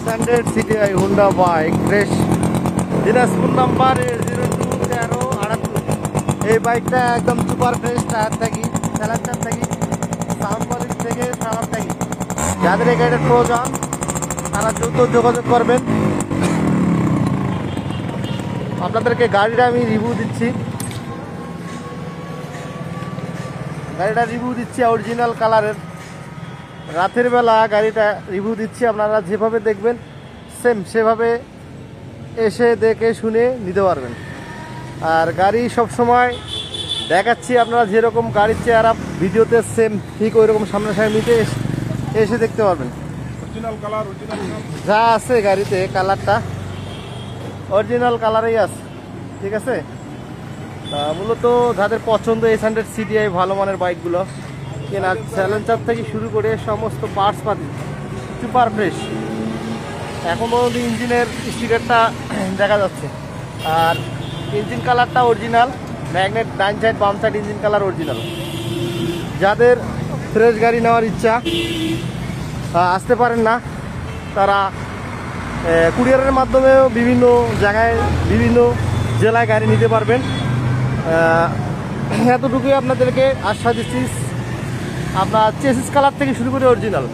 S100 CDI Honda bike fresh, Dinajpur number 021378। এই বাইকটা একদম সুপার ফ্রেশ, টায়ার থাকি, স্যালান্সার থাকি, সাউন্ড কোয়ালিটি থেকে সালাম থাকি। যাদের এই গাড়ির প্রয়োজন তারা দ্রুত যোগাযোগ করবেন। আপনাদেরকে গাড়িটা আমি রিভিউ দিচ্ছি, অরিজিনাল কালারের। রাতের বেলা গাড়িটা রিভিউ দিচ্ছি, আপনারা যেভাবে দেখবেন সেম সেভাবে এসে দেখে শুনে নিতে পারবেন। আর গাড়ি সব সময় দেখাচ্ছি, আপনারা যেরকম গাড়ির চেহারা ভিডিওতে সেম ঠিক ওই রকম সামনাসামনিতে এসে দেখতে পারবেন। অরিজিনাল কালার, অরিজিনাল যা আছে গাড়িতে কালারটা অরিজিনাল কালারেই আছে, ঠিক আছে। মূলত যাদের পছন্দ S100 CDI ভালো মানের বাইকগুলো কেনার, চ্যালেঞ্জার থেকে শুরু করে সমস্ত পার্টস পাতি সুপার ফ্রেশ। এখন পর্যন্ত ইঞ্জিনের স্টিকারটা দেখা যাচ্ছে, আর ইঞ্জিন কালারটা অরিজিনাল, ম্যাগনেট ডাইন সাইড বাম সাইড ইঞ্জিন কালার অরিজিনাল। যাদের ফ্রেশ গাড়ি নেওয়ার ইচ্ছা আসতে পারেন না, তারা কুরিয়ারের মাধ্যমেও বিভিন্ন জায়গায় বিভিন্ন জেলায় গাড়ি নিতে পারবেন। এতটুকুই আপনাদেরকে আশ্বাস দিচ্ছি। আপনার চেসিস কালার থেকে শুরু করে অরিজিনাল।